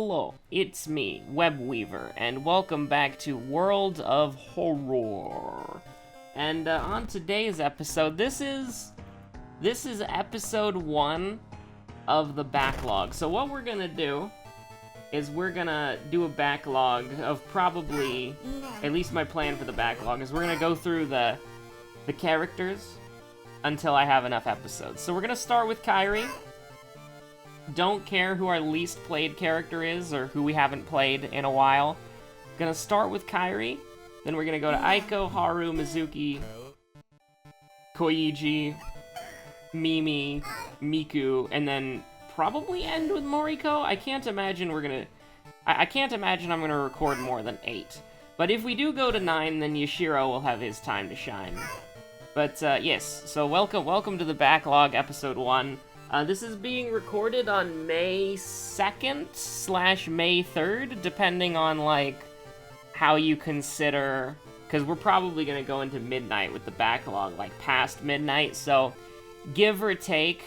Hello, it's me, Webweaver, and welcome back to World of Horror. And on today's episode, this is episode 1 of the backlog. So what we're gonna do is we're gonna do a backlog of probably, at least my plan for the backlog, is we're gonna go through the characters until I have enough episodes. So we're gonna start with Kairi. Don't care who our least played character is, or who we haven't played in a while. Gonna start with Kairi, then we're gonna go to Aiko, Haru, Mizuki, Koigi, Mimi, Miku, and then probably end with Moriko. I can't imagine I can't imagine I'm gonna record more than 8. But if we do go to 9, then Yashiro will have his time to shine. But yes, so welcome to the backlog, episode 1. This is being recorded on May 2nd / May 3rd, depending on, like, how you consider, because we're probably going to go into midnight with the backlog, like, past midnight, so give or take.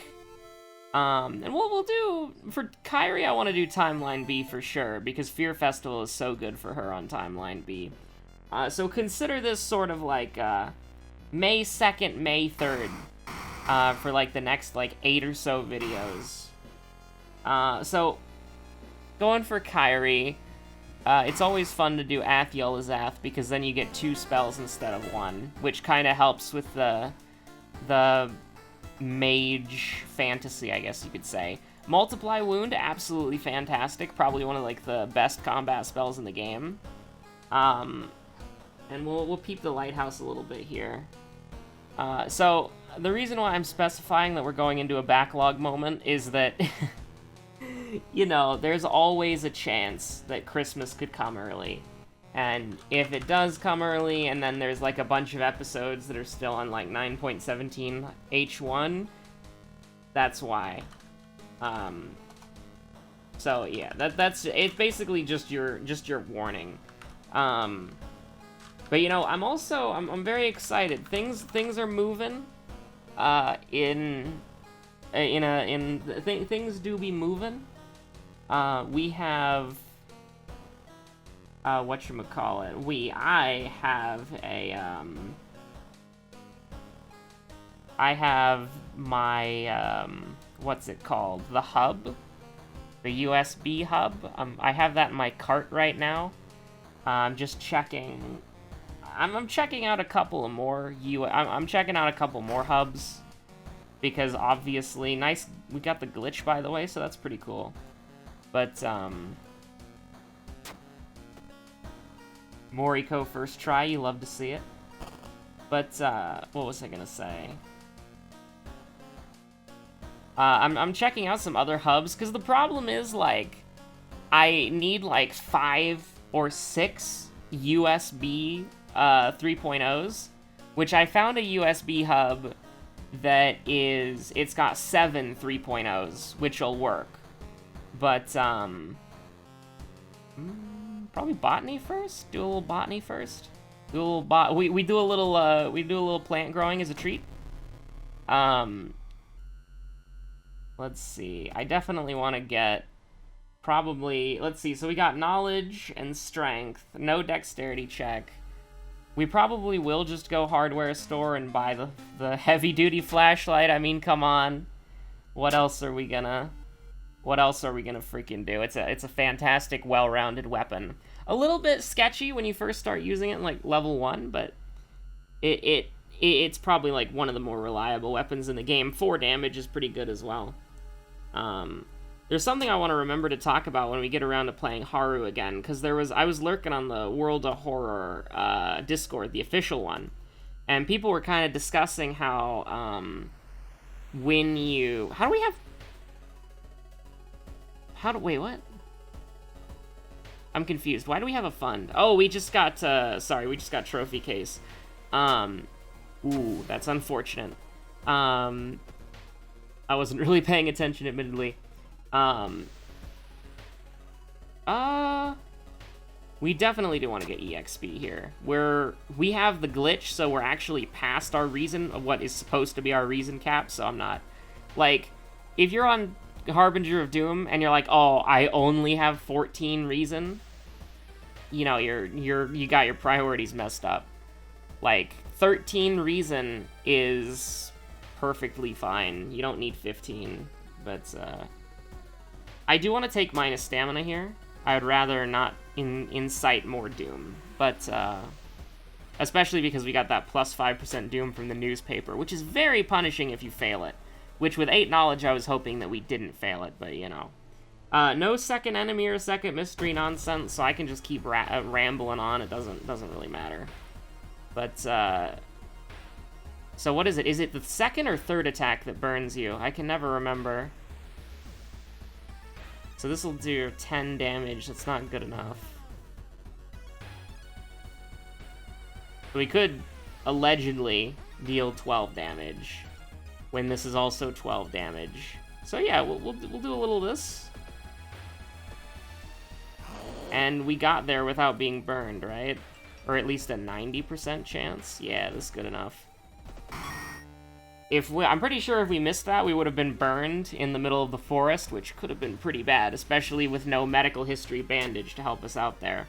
And what we'll do, for Kairi, I want to do Timeline B for sure, because Fear Festival is so good for her on Timeline B. So consider this sort of like, May 2nd, May 3rd. For like the next like 8 or so videos. So going for Kairi, it's always fun to do Ath Yolazath because then you get 2 spells instead of 1, which kind of helps with the mage fantasy, I guess you could say. Multiply Wound, absolutely fantastic, probably one of like the best combat spells in the game. And we'll peep the lighthouse a little bit here. So the reason why I'm specifying that we're going into a backlog moment is that, you know, there's always a chance that Christmas could come early. And if it does come early, and then there's like a bunch of episodes that are still on like 9.17 H1, that's why. So yeah, that's it's basically just your warning. But you know, I'm very excited. Things are moving. Things do be moving. We have, whatchamacallit, I have my, what's it called? The hub? The USB hub? I have that in my cart right now. I'm just checking. I'm checking out a couple of more I'm checking out a couple more hubs because obviously we got the glitch, by the way, so that's pretty cool. But Moriko first try, you love to see it. But what was I gonna say? I'm checking out some other hubs because the problem is, like, I need like 5 or 6 USB 3.0s, which I found a USB hub that it's got 7 3.0s, which will work. But, probably botany first? Do a little botany first? Do a little we do a little plant growing as a treat. Let's see. I definitely want to get probably, let's see, so we got knowledge and strength, no dexterity check. We probably will just go hardware store and buy the heavy-duty flashlight. I mean, come on. What else are we gonna freaking do? It's a fantastic, well-rounded weapon. A little bit sketchy when you first start using it in, like, level 1, but it's probably, like, one of the more reliable weapons in the game. 4 damage is pretty good as well. There's something I want to remember to talk about when we get around to playing Haru again, because I was lurking on the World of Horror Discord, the official one, and people were kind of discussing how wait, what? I'm confused. Why do we have a fund? Oh, we just got trophy case. Ooh, that's unfortunate. I wasn't really paying attention, admittedly. We definitely do want to get EXP here. We have the glitch, so we're actually past our reason of what is supposed to be our reason cap, so I'm not, like, if you're on Harbinger of Doom and you're like, oh, I only have 14 reason, you know, you got your priorities messed up. Like, 13 reason is perfectly fine. You don't need 15, but I do want to take minus stamina here. I would rather not incite more Doom, but especially because we got that plus 5% Doom from the newspaper, which is very punishing if you fail it. Which, with 8 knowledge, I was hoping that we didn't fail it, but, you know. No second enemy or second mystery nonsense, so I can just keep rambling on. It doesn't really matter. But, so what is it? Is it the second or third attack that burns you? I can never remember. So this will do 10 damage. That's not good enough. We could allegedly deal 12 damage when this is also 12 damage. So yeah, we'll do a little of this. And we got there without being burned, right? Or at least a 90% chance. Yeah, that's good enough. I'm pretty sure if we missed that, we would have been burned in the middle of the forest, which could have been pretty bad, especially with no medical history bandage to help us out there.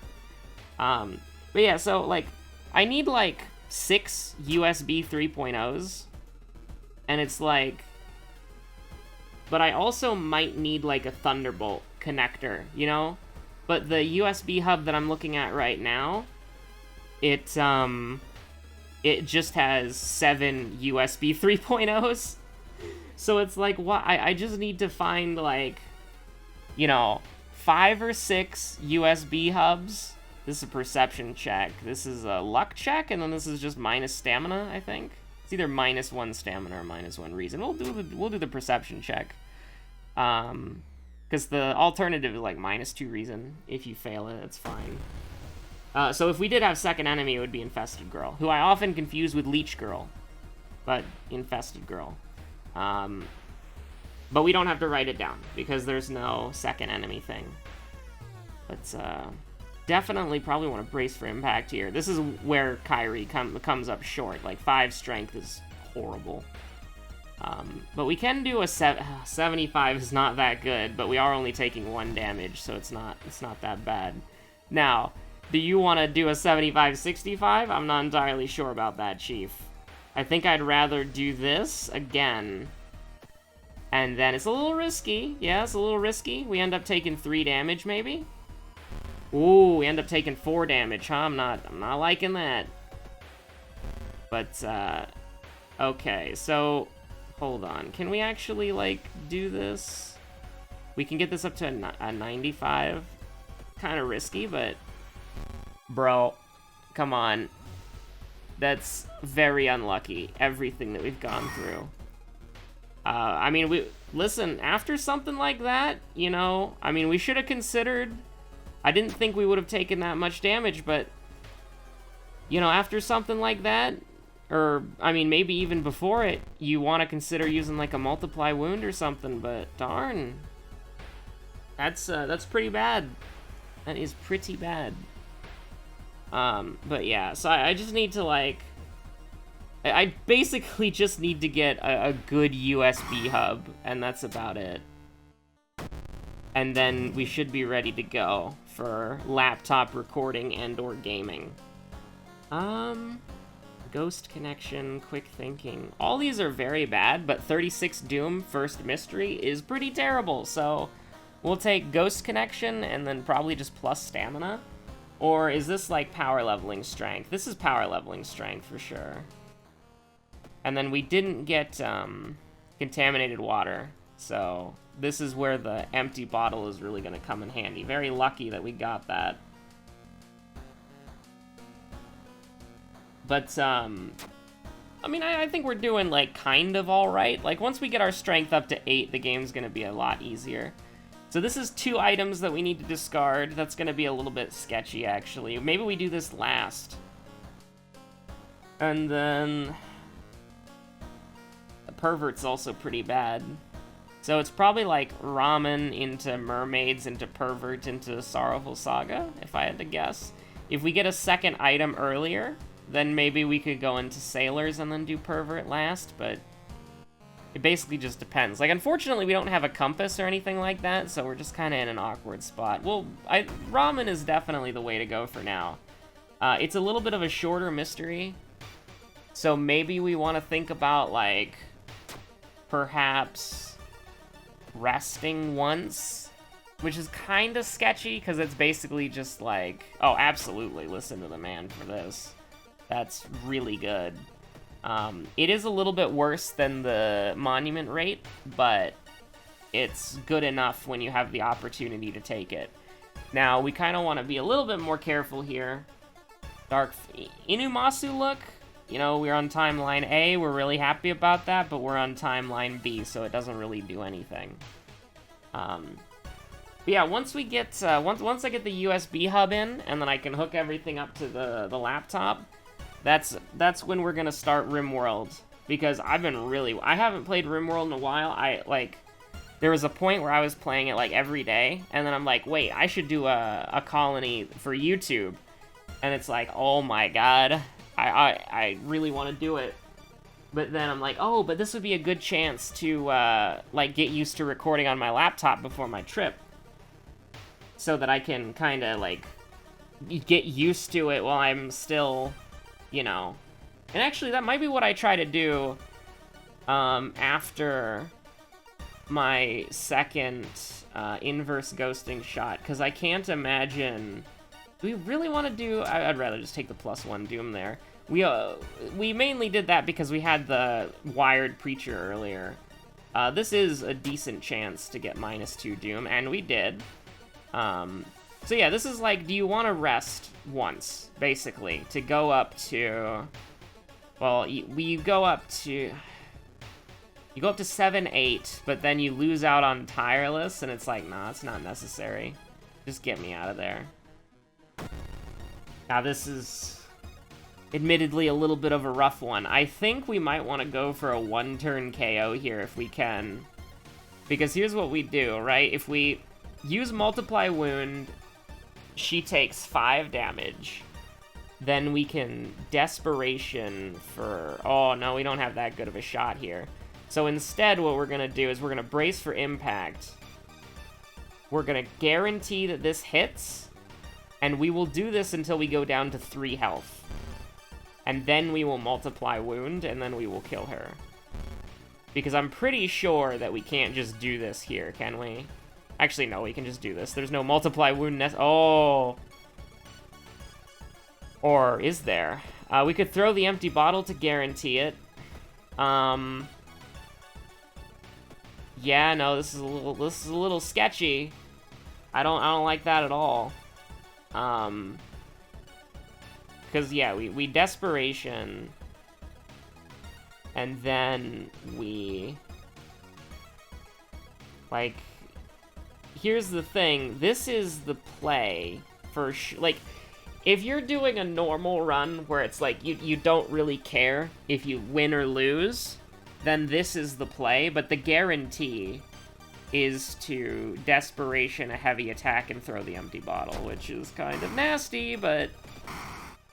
But yeah, so, like, I need, like, 6 USB 3.0s, and it's like... But I also might need, like, a Thunderbolt connector, you know? But the USB hub that I'm looking at right now, it just has 7 USB 3.0s. So it's like, what? I just need to find, like, you know, 5 or 6 USB hubs. This is a perception check. This is a luck check, and then this is just minus stamina, I think. It's either -1 stamina or -1 reason. We'll do the perception check. Because the alternative is like -2 reason. If you fail it, it's fine. So if we did have second enemy, it would be Infested Girl, who I often confuse with Leech Girl, but Infested Girl. But we don't have to write it down, because there's no second enemy thing. But, definitely probably want to brace for impact here. This is where Kyrie comes up short. Like, 5 strength is horrible. But we can do a 75 is not that good, but we are only taking 1 damage, so it's not that bad. Now, do you want to do a 75-65? I'm not entirely sure about that, Chief. I think I'd rather do this again. And then it's a little risky. Yeah, it's a little risky. We end up taking 3 damage, maybe? Ooh, we end up taking 4 damage, huh? I'm not liking that. But, okay, so, hold on. Can we actually, like, do this? We can get this up to a 95. Kind of risky, but... Bro, come on. That's very unlucky, everything that we've gone through. I mean, listen, after something like that, you know, I mean, we should have considered... I didn't think we would have taken that much damage, but, you know, after something like that, or, I mean, maybe even before it, you want to consider using, like, a multiply wound or something, but darn. That's pretty bad. That is pretty bad. But yeah, so I just need to, like, I basically just need to get a good USB hub, and that's about it. And then we should be ready to go for laptop recording and or gaming. Ghost connection, quick thinking. All these are very bad, but 36 Doom, first mystery, is pretty terrible, so we'll take ghost connection and then probably just plus stamina. Or is this like power leveling strength? This is power leveling strength for sure. And then we didn't get contaminated water, so this is where the empty bottle is really going to come in handy. Very lucky that we got that. But, I mean, I think we're doing, like, kind of alright. Like, once we get our strength up to 8, the game's going to be a lot easier. So this is 2 items that we need to discard. That's going to be a little bit sketchy, actually. Maybe we do this last. And then... the pervert's also pretty bad. So it's probably like ramen into mermaids into pervert into sorrowful saga, if I had to guess. If we get a second item earlier, then maybe we could go into sailors and then do pervert last, but It basically just depends. Like, unfortunately, we don't have a compass or anything like that, so we're just kind of in an awkward spot. Well, ramen is definitely the way to go for now. It's a little bit of a shorter mystery, so maybe we want to think about, like, perhaps resting once, which is kind of sketchy, because it's basically just like, oh, absolutely, listen to the man for this. That's really good. It is a little bit worse than the monument rate, but it's good enough when you have the opportunity to take it. Now, we kind of want to be a little bit more careful here. Dark Inumasu look, you know, we're on timeline A, we're really happy about that, but we're on timeline B, so it doesn't really do anything. But yeah, once we get, once I get the USB hub in, and then I can hook everything up to the laptop, that's when we're gonna start RimWorld, because I haven't played RimWorld in a while. There was a point where I was playing it, like, every day, and then I'm like, wait, I should do a colony for YouTube, and it's like, oh my god, I really want to do it, but then I'm like, oh, but this would be a good chance to, like, get used to recording on my laptop before my trip, so that I can kind of, like, get used to it while I'm still, you know. And actually, that might be what I try to do after my second inverse ghosting shot, because I can't imagine... Do we really want to do... I'd rather just take the +1 Doom there. We mainly did that because we had the wired preacher earlier. This is a decent chance to get -2 Doom, and we did. So yeah, this is like, do you want to rest once, basically, to go up to... Well, you go up to... You go up to 7-8, but then you lose out on Tireless, and it's like, nah, it's not necessary. Just get me out of there. Now, this is admittedly a little bit of a rough one. I think we might want to go for a one-turn KO here if we can. Because here's what we do, right? If we use Multiply Wound, she takes 5 damage. Then we can Desperation for... Oh, no, we don't have that good of a shot here. So instead, what we're going to do is we're going to brace for impact. We're going to guarantee that this hits, and we will do this until we go down to 3 health. And then we will Multiply Wound, and then we will kill her. Because I'm pretty sure that we can't just do this here, can we? Actually, no, we can just do this. There's no Multiply Wound Oh! Or is there? We could throw the empty bottle to guarantee it. Yeah, no, this is a little sketchy. I don't like that at all. Because yeah, we Desperation, and then we, like, here's the thing. This is the play for like, if you're doing a normal run where it's like you don't really care if you win or lose, then this is the play, but the guarantee is to Desperation a heavy attack and throw the empty bottle, which is kind of nasty, but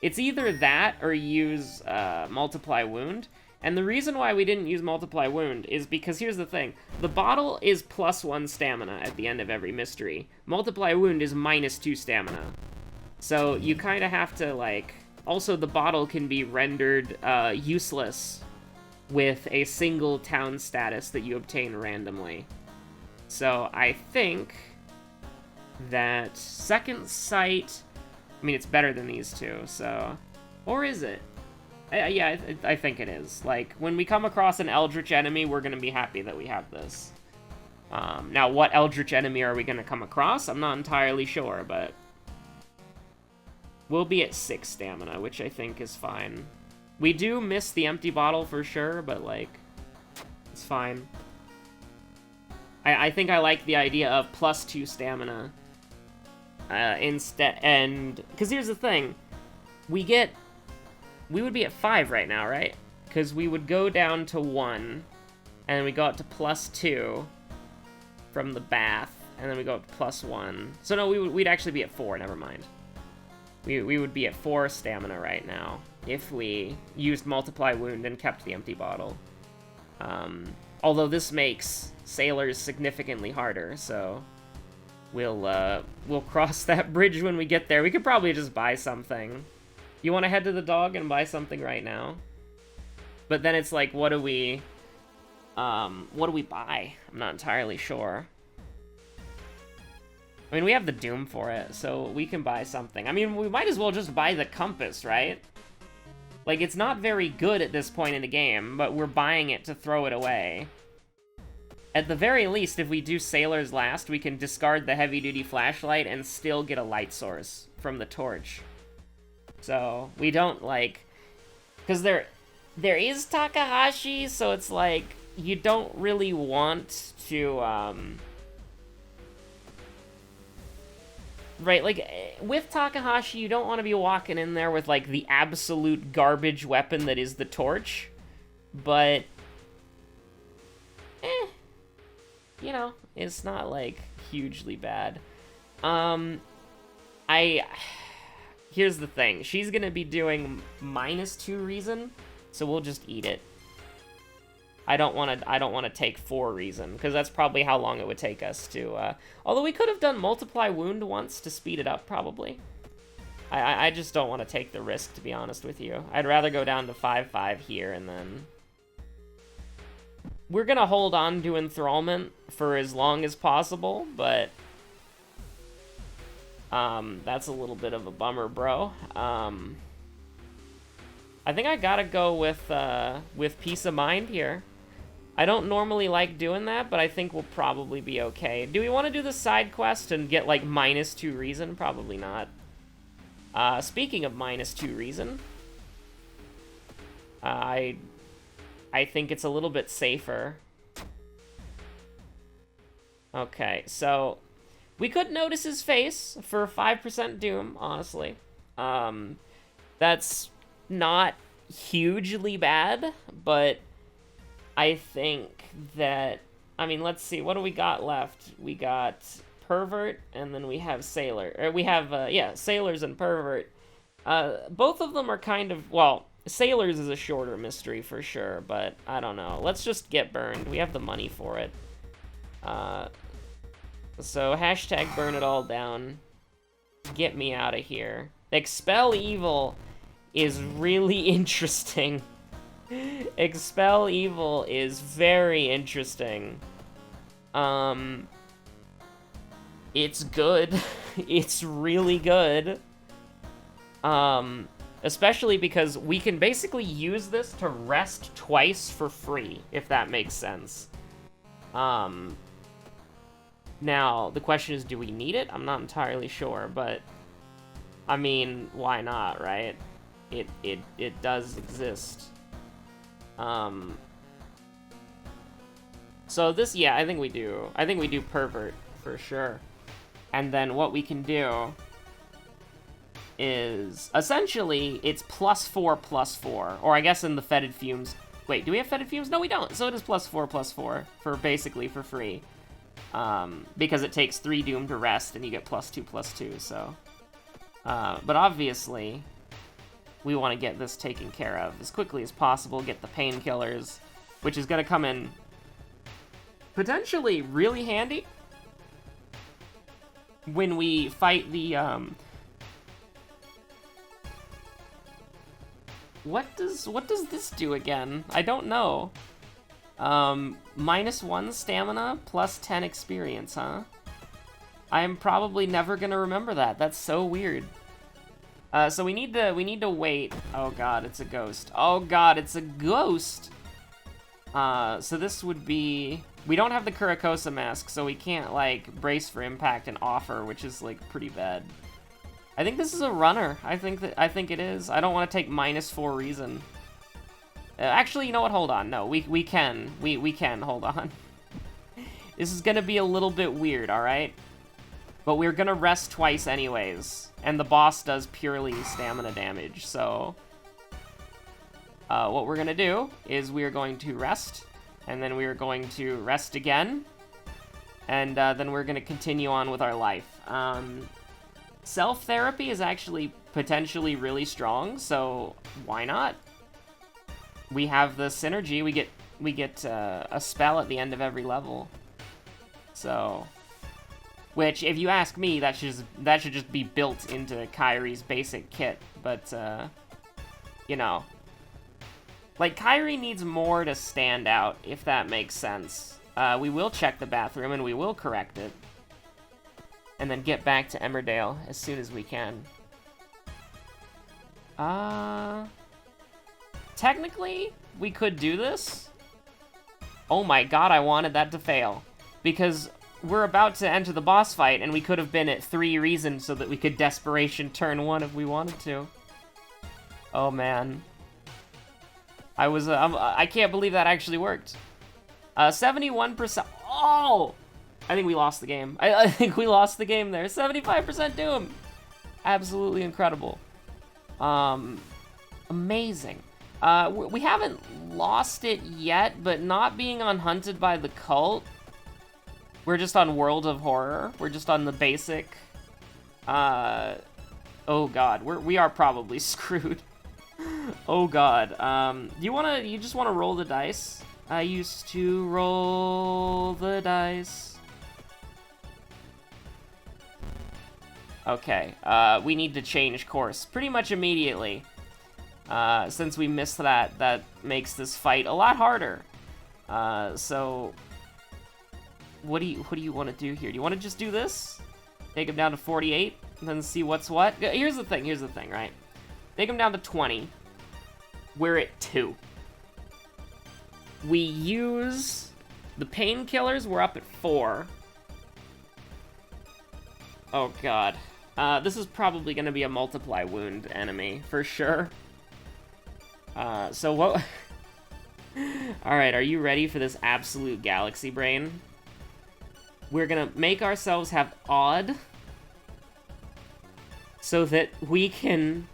it's either that or use Multiply Wound. And the reason why we didn't use Multiply Wound is because here's the thing. The bottle is +1 stamina at the end of every mystery. Multiply Wound is -2 stamina. So you kind of have to, like... Also, the bottle can be rendered useless with a single town status that you obtain randomly. So I think that Second Sight... I mean, it's better than these two, so... Or is it? Yeah, I think it is. Like, when we come across an Eldritch enemy, we're going to be happy that we have this. Now, what Eldritch enemy are we going to come across? I'm not entirely sure, but... We'll be at 6 stamina, which I think is fine. We do miss the empty bottle for sure, but, like, it's fine. I think I like the idea of +2 stamina. Instead, and... Because here's the thing. We would be at 5 right now, right? Because we would go down to 1, and then we go up to +2 from the bath, and then we go up to +1. So no, we'd actually be at 4, never mind. We would be at 4 stamina right now if we used Multiply Wound and kept the empty bottle. Although this makes sailors significantly harder, so we'll cross that bridge when we get there. We could probably just buy something. You want to head to the dog and buy something right now? But then it's like, what do we buy? I'm not entirely sure. I mean, we have the Doom for it, so we can buy something. I mean, we might as well just buy the compass, right? Like, it's not very good at this point in the game, but we're buying it to throw it away. At the very least, if we do sailors last, we can discard the heavy-duty flashlight and still get a light source from the torch. So, we don't, like... Because there is Takahashi, so it's like, you don't really want to, Right, like, with Takahashi, you don't want to be walking in there with, like, the absolute garbage weapon that is the torch. But, you know, it's not, like, hugely bad. Here's the thing. She's gonna be doing -2 reason, so we'll just eat it. I don't want to take 4 reason, because that's probably how long it would take us to, although we could have done multiply wound once to speed it up, probably. I just don't want to take the risk, to be honest with you. I'd rather go down to 5-5 here, and then... We're gonna hold on to enthrallment for as long as possible, but... that's a little bit of a bummer, bro. I think I gotta go with peace of mind here. I don't normally like doing that, but I think we'll probably be okay. Do we want to do the side quest and get, like, -2 reason? Probably not. Speaking of -2 reason, I think it's a little bit safer. Okay, so we could notice his face for 5% Doom, honestly. That's not hugely bad, but I think that, I mean, let's see, what do we got left? We got Pervert, and then we have Sailor. Or we have, yeah, Sailors and Pervert. Both of them are kind of, well, Sailors is a shorter mystery for sure, but I don't know. Let's just get burned. We have the money for it. So, hashtag burn it all down. Get me out of here. Expel Evil is really interesting. Expel Evil is very interesting. It's good. It's really good. Especially because we can basically use this to rest twice for free, if that makes sense. Now, the question is, do we need it? I'm not entirely sure, but... I mean, why not, right? It does exist. So this, yeah, I think we do. I think we do Pervert, for sure. And then what we can do is, essentially, it's +4/+4. Or I guess in the Fetid Fumes... Wait, do we have Fetid Fumes? No, we don't. So it is +4/+4 for basically for free. Because it takes 3 Doom to rest, and you get +2/+2, so... but obviously, we want to get this taken care of as quickly as possible, get the painkillers, which is going to come in potentially really handy when we fight the, What does this do again? I don't know. -1 stamina, +10 experience, huh? I'm probably never gonna remember that. That's so weird. So we need to wait. Oh god, it's a ghost. Oh god, it's a ghost! So this would be... We don't have the Kurakosa mask, so we can't, like, brace for impact and offer, which is, like, pretty bad. I think this is a runner. I think it is. I don't want to take -4 reason. Actually, you know what? Hold on. No, we can. We can. Hold on. This is gonna be a little bit weird, alright? But we're gonna rest twice anyways. And the boss does purely stamina damage, so... what we're gonna do is we're going to rest, and then we're going to rest again, and then we're gonna continue on with our life. Self-therapy is actually potentially really strong, so why not? We have the synergy, we we get a spell at the end of every level. So, which, if you ask me, that should just be built into Kairi's basic kit. But you know, like, Kairi needs more to stand out, if that makes sense. We will check the bathroom and we will correct it, and then get back to Emmerdale as soon as we can. Technically, we could do this. Oh my god, I wanted that to fail. Because we're about to enter the boss fight, and we could have been at 3 reasons so that we could Desperation turn 1 if we wanted to. Oh man. I can't believe that actually worked. 71%. Oh! I think we lost the game. I think we lost the game there. 75% Doom. Absolutely incredible. Amazing. We haven't lost it yet, but not being unhunted by the cult. We're just on World of Horror. We're just on the basic. Oh god, we are probably screwed. Oh god. You just wanna roll the dice? I used to roll the dice. Okay, we need to change course pretty much immediately. Since we missed that makes this fight a lot harder. So what do you want to do here? Do you want to just do this? Take him down to 48, and then see what's what? Here's the thing, right? Take him down to 20. We're at 2. We use the painkillers, we're up at 4. Oh god. This is probably gonna be a multiply wound enemy, for sure. So what... Alright, are you ready for this absolute galaxy brain? We're gonna make ourselves have odd, so that we can...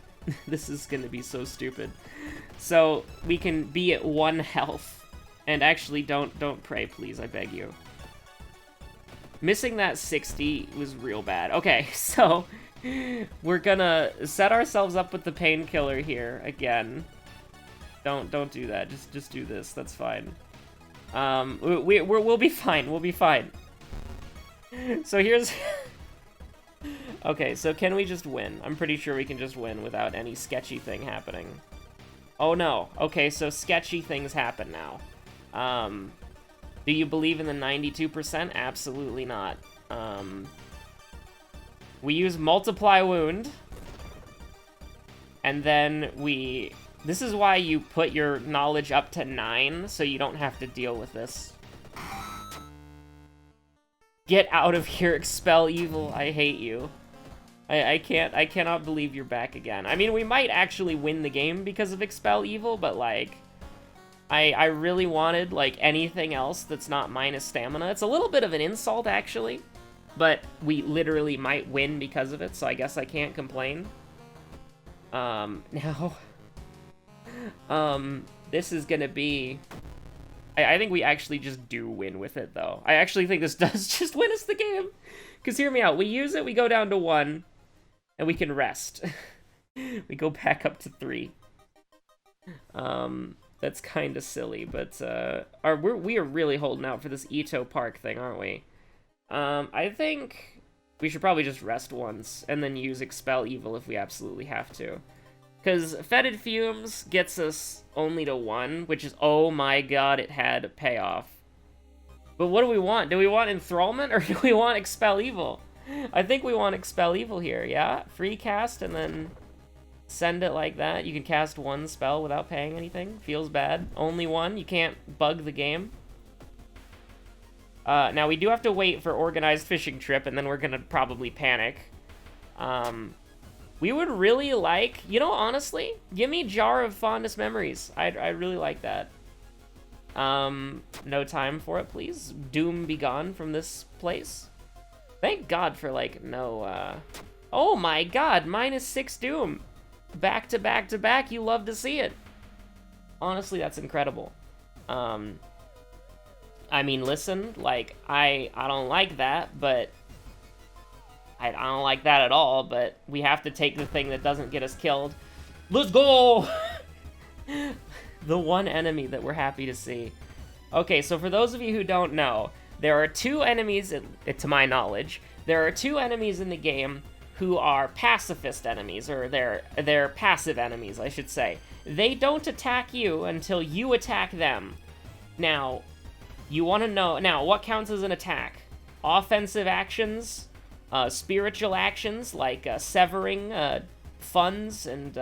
This is gonna be so stupid. So, we can be at 1 health. And actually, don't pray, please, I beg you. Missing that 60 was real bad. Okay, so... We're gonna set ourselves up with the painkiller here, again. Don't do that. Just do this. That's fine. We'll be fine. We'll be fine. So here's... Okay, so can we just win? I'm pretty sure we can just win without any sketchy thing happening. Oh no. Okay, so sketchy things happen now. Do you believe in the 92%? Absolutely not. We use multiply wound. And then we... This is why you put your knowledge up to 9, so you don't have to deal with this. Get out of here, expel evil. I hate you. I cannot believe you're back again. I mean, we might actually win the game because of expel evil, but like, I really wanted like anything else that's not minus stamina. It's a little bit of an insult actually, but we literally might win because of it, so I guess I can't complain. Now, this is gonna be... I think we actually just do win with it, though. I actually think this does just win us the game. Because hear me out. We use it, we go down to 1, and we can rest. We go back up to 3. That's kind of silly, but we are really holding out for this Ito Park thing, aren't we? I think we should probably just rest once, and then use Expel Evil if we absolutely have to. Because Fetid Fumes gets us only to 1, which is, oh my god, it had a payoff. But what do we want? Do we want Enthrallment, or do we want Expel Evil? I think we want Expel Evil here, yeah? Free cast, and then send it like that. You can cast 1 spell without paying anything. Feels bad. Only 1. You can't bug the game. Now, we do have to wait for Organized Fishing Trip, and then we're gonna probably panic. We would really like, you know, honestly, give me Jar of Fondest Memories. I'd really like that. No time for it, please. Doom be gone from this place. Thank God for, like, no, Oh my god, -6 Doom. Back to back to back, you love to see it. Honestly, that's incredible. I mean, listen, like, I don't like that, but... I don't like that at all, but we have to take the thing that doesn't get us killed. Let's go! The one enemy that we're happy to see. Okay, so for those of you who don't know, there are two enemies, to my knowledge, there are two enemies in the game who are pacifist enemies, or they're passive enemies, I should say. They don't attack you until you attack them. Now, you want to know, now, what counts as an attack? Offensive actions, spiritual actions, like severing funds and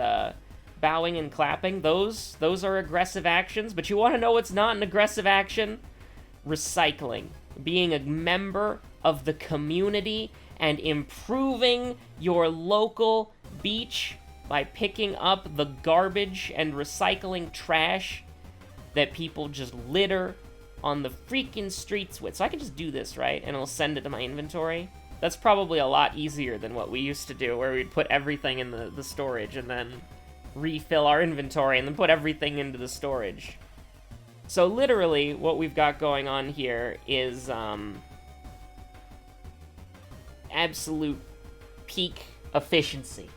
bowing and clapping, those are aggressive actions, but you want to know what's not an aggressive action? Recycling. Being a member of the community and improving your local beach by picking up the garbage and recycling trash that people just litter on the freaking streets with. So I can just do this, right? And it'll send it to my inventory. That's probably a lot easier than what we used to do, where we'd put everything in the storage and then refill our inventory and then put everything into the storage. So literally, what we've got going on here is absolute peak efficiency.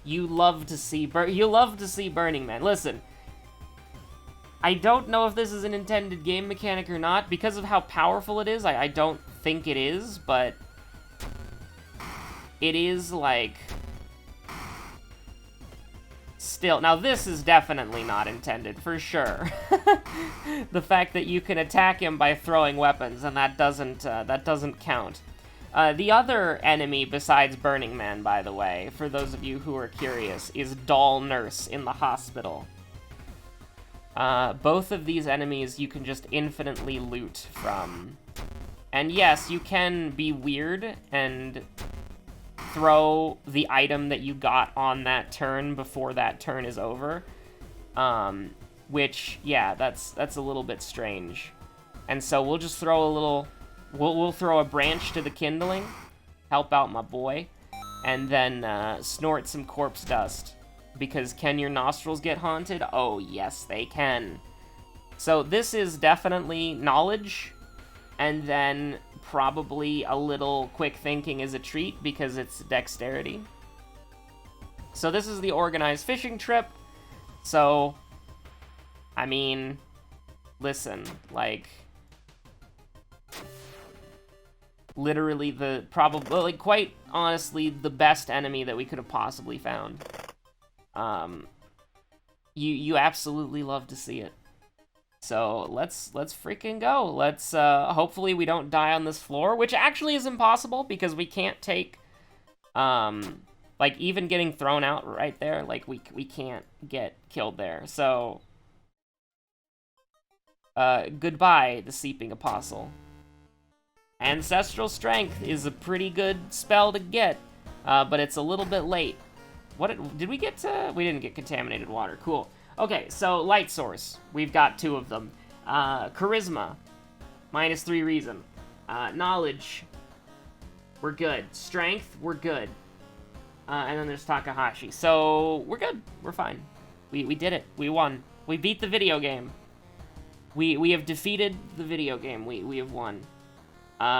You love to see Burning Man. Listen, I don't know if this is an intended game mechanic or not. Because of how powerful it is, I don't think it is, but it is, like, still. Now, this is definitely not intended, for sure. The fact that you can attack him by throwing weapons, and that doesn't count. The other enemy besides Burning Man, by the way, for those of you who are curious, is Doll Nurse in the hospital. Both of these enemies you can just infinitely loot from. And yes, you can be weird and throw the item that you got on that turn before that turn is over. Which, yeah, that's a little bit strange. And so we'll just throw a little... We'll throw a branch to the kindling, help out my boy, and then snort some corpse dust. Because can your nostrils get haunted? Oh, yes, they can. So this is definitely knowledge, and then probably a little quick thinking is a treat because it's dexterity. So this is the organized fishing trip. So, I mean, listen, like... literally quite honestly, the best enemy that we could have possibly found. You absolutely love to see it. So let's freaking go. Let's hopefully we don't die on this floor, which actually is impossible because we can't take like even getting thrown out right there, like we can't get killed there. So goodbye, the Seeping Apostle. Ancestral Strength is a pretty good spell to get, but it's a little bit late. What did we get to? We didn't get Contaminated Water. Cool. Okay, so Light Source. We've got two of them. Charisma, -3 reason. Knowledge, we're good. Strength, we're good. And then there's Takahashi. So we're good. We're fine. We did it. We won. We beat the video game. We have defeated the video game. We have won.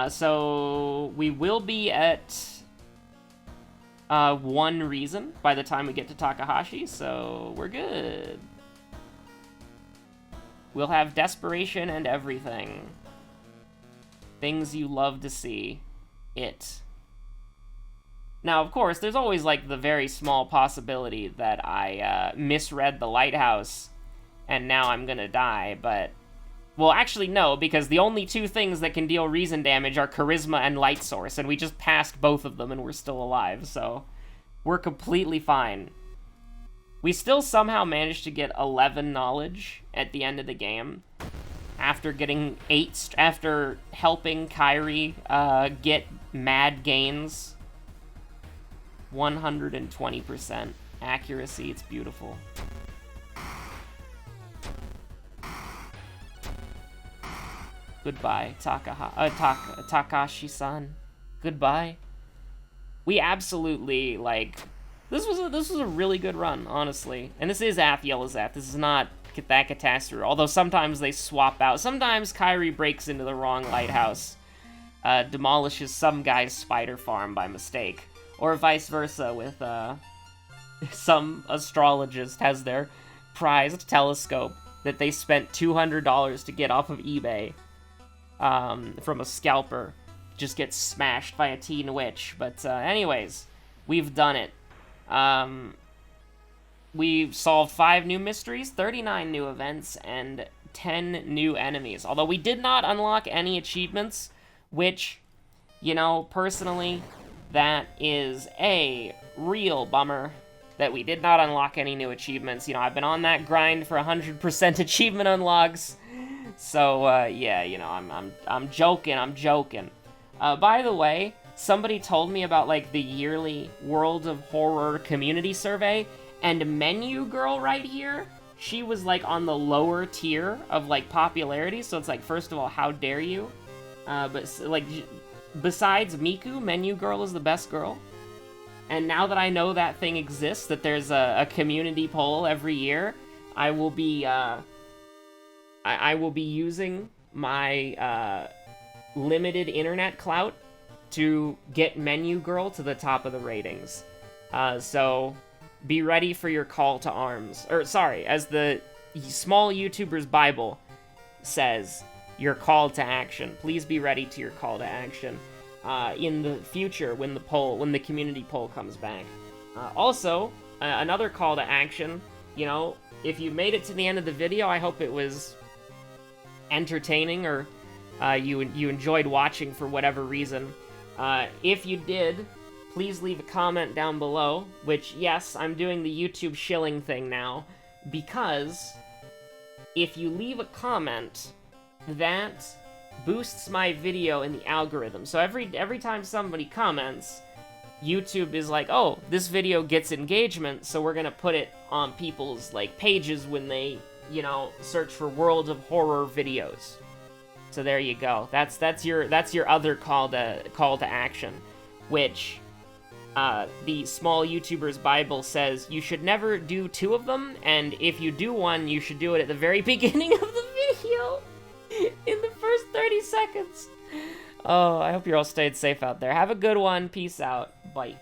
So we will be at 1 reason by the time we get to Takahashi, so we're good. We'll have desperation and everything. Things you love to see. It. Now, of course, there's always, like, the very small possibility that I misread the lighthouse and now I'm gonna die, but... well, actually, no, because the only two things that can deal reason damage are Charisma and Light Source, and we just passed both of them and we're still alive, so we're completely fine. We still somehow managed to get 11 knowledge at the end of the game, after getting 8, after helping Kairi get mad gains. 120% accuracy, it's beautiful. Goodbye, Takashi-san. Goodbye. We absolutely, like... This was a really good run, honestly. And this is Ath Yellowzath. This is not that catastrophe. Although sometimes they swap out. Sometimes Kairi breaks into the wrong lighthouse. Demolishes some guy's spider farm by mistake. Or vice versa with, some astrologist has their prized telescope that they spent $200 to get off of eBay from a scalper just gets smashed by a teen witch. But anyways, we've done it. We've solved 5 new mysteries, 39 new events, and 10 new enemies. Although we did not unlock any achievements, which, you know, personally, that is a real bummer that we did not unlock any new achievements. You know, I've been on that grind for 100% achievement unlocks. So, yeah, you know, I'm joking. By the way, somebody told me about, like, the yearly World of Horror community survey, and Menu Girl right here, she was, like, on the lower tier of, like, popularity, so it's like, first of all, how dare you? But, like, besides Miku, Menu Girl is the best girl. And now that I know that thing exists, that there's a community poll every year, I will be, I will be using my, limited internet clout to get Menu Girl to the top of the ratings. So be ready for your call to arms. Or, sorry, as the small YouTuber's Bible says, your call to action. Please be ready to your call to action in the future when the community poll comes back. Also, another call to action, you know, if you made it to the end of the video, I hope it was entertaining or you enjoyed watching for whatever reason. If you did, please leave a comment down below, which, yes, I'm doing the YouTube shilling thing now, because if you leave a comment, that boosts my video in the algorithm. So every time somebody comments, YouTube is like, oh, this video gets engagement, so we're gonna put it on people's, like, pages when they, you know, search for World of Horror videos. So there you go. That's your other call to action, which the small YouTuber's Bible says you should never do 2 of them, and if you do one, you should do it at the very beginning of the video, in the first 30 seconds. Oh, I hope you all stayed safe out there. Have a good one. Peace out. Bye.